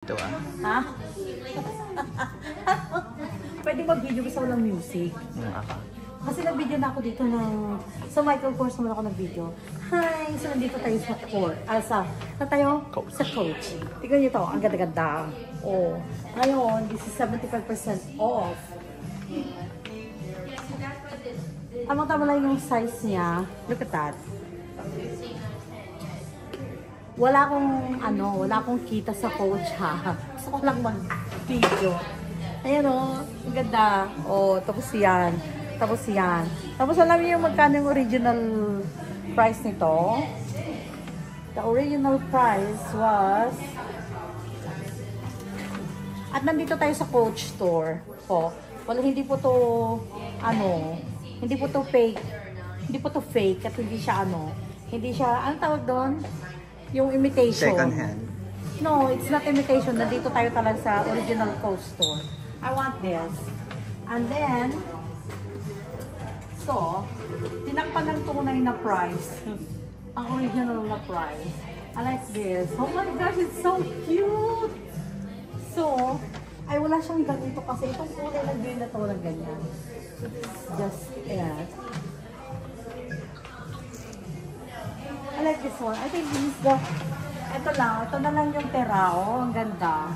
Ito ah. Ha? Pwede mag-video kasi walang music. Kasi nag-video na ako dito ng... Sa Michael Kors naman ako nag-video. Hi! So nandito tayo sa Coach. Sa tayo? Coach. Sa Coach. Tignan nyo to, ang ganda-ganda. Oh. Ngayon, this is 75% off. Tama-tama lang yung size niya. Look at that. Wala akong kita sa Coach ha. Gusto ko lang mag-video. Ayan o, ang ganda. O, tapos yan. Tapos yan. Tapos alam niyo yung magkano yung original price nito? The original price was... At nandito tayo sa Coach store po. Wala, hindi po to, hindi po to fake. Hindi po to fake at hindi siya hindi siya, anong tawag doon? Yung imitation. Second hand. No, it's not imitation. Nandito tayo talaga sa original Coach store. I want this. And then, so, tinakpan ng tunay na price. Ang original na price. I like this. Oh my gosh, it's so cute! So, ay wala siyang ganito kasi itong kulay na green na to walang ganyan. Just, yeah. I like this one. I think this is the... Ito na lang yung terao. Ang ganda.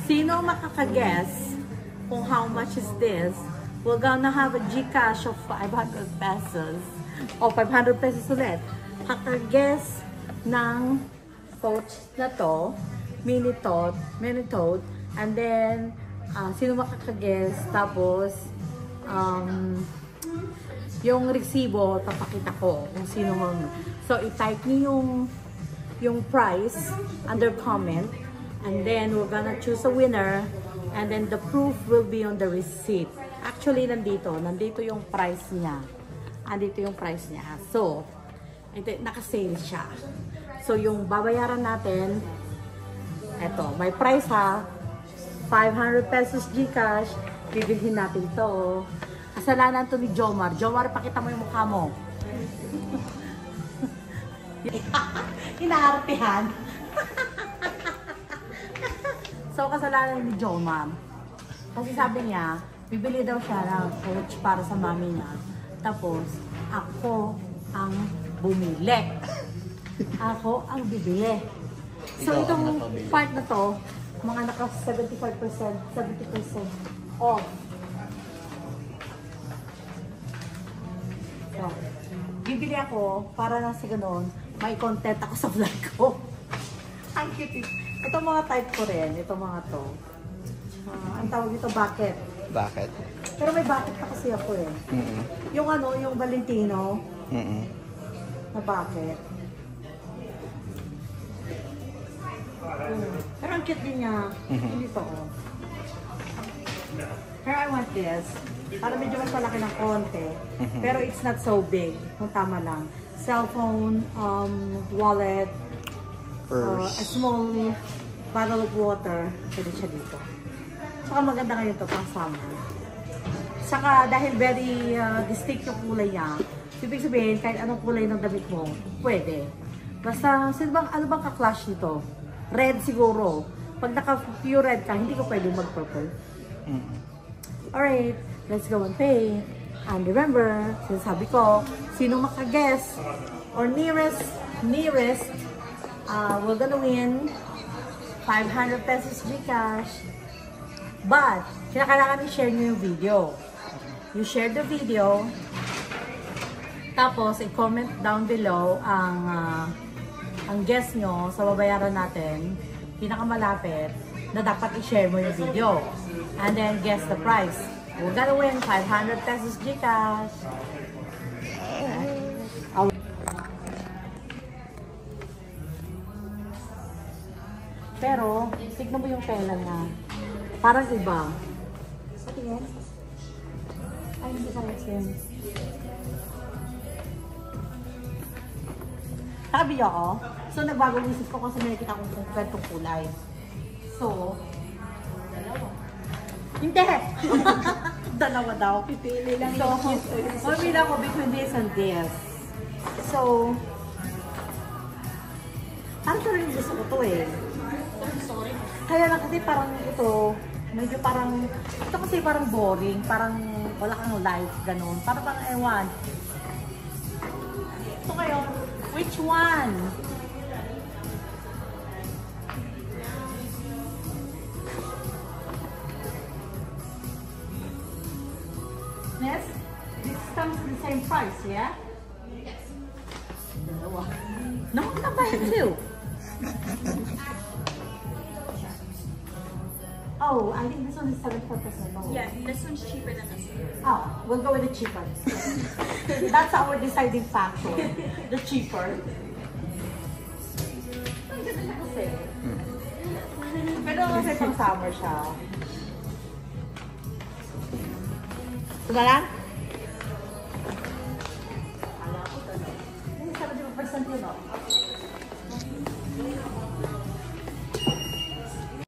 Sino makaka-guess kung how much is this? We're gonna have a GCash of 500 pesos. O 500 pesos ulit. Kaka-guess ng Coach na to. Mini tote. And then, sino makaka-guess? Tapos, yung resibo, papakita ko kung sino mang... So, i-type niyo yung price under comment. And then, we're gonna choose a winner. And then, the proof will be on the receipt. Actually, nandito yung price niya. Andito yung price niya. So, naka-sale siya. So, yung babayaran natin, eto, may price ha. 500 pesos GCash. Bibilhin natin to. Kasalanan to ni Jomar. Jomar, pakita mo yung mukha mo. Inaartihan. So, kasalanan ni Jomar. Kasi sabi niya, bibili daw siya ng Coach para sa mami niya. Tapos, ako ang bumili. Ako ang bibili. So, itong part na to, mga naka 75%, 70% off. So, bibili ako para na sa ganoon, may content ako sa vlog ko. Ang cute. Ito mga type ko rin, ito mga to. Ang tawag dito, bucket. Bucket. Pero may bucket pa kasi ako eh. Yung yung Valentino. Na bucket. Pero ang cute din niya. Dito oh. Pero I want this. Para medyo mas malaki ng konti. Pero it's not so big. Kung tama lang. Cellphone, wallet, a small bottle of water. Pwede siya dito. Saka maganda ngayon to pang summer. Saka dahil very distinct yung kulay niya, ibig sabihin kahit anong kulay ng damit mo, pwede. Basta, ano bang ka-clash nito? Red siguro. Pag naka-pure red ka, hindi ko pwede mag-purple. Alright, let's go and pay. And remember, sinasabi ko, sino makaguess or nearest, we're gonna win 500 pesos GCash. But, kailangan i-share nyo yung video. You share the video, tapos i-comment down below ang guess nyo sa babayaran natin, pinakamalapit, na dapat i-share mo yung video. And then, guess the price. We're gonna win 500 pesos GCash. Pero, tignan mo yung tela na. Parang iba. Patingin. Ay, hindi ka rin. Nakabiyo ako. So, nagbagong isip ko kasi may nakita akong kwentong kulay. So, hindi! Dalawa daw. Pipili lang So, yung mamili ako between this and this. So, ano rin gusto ko to eh. Kaya lang kasi parang ito, medyo parang, ito kasi parang boring, parang wala kang life, ganun. Parang ewan. Ito ngayon, which one? Yes? This comes the same price, yeah? Yes. No, not by two. Oh, I think this one is 74% lower. Yeah, this one's cheaper than this one. Oh, we'll go with the cheaper. That's our deciding factor. The cheaper. Ang ganda siya kasi. Pero kasi pang summer siya. Ito na lang? Alam ko ito. 75% yun, no?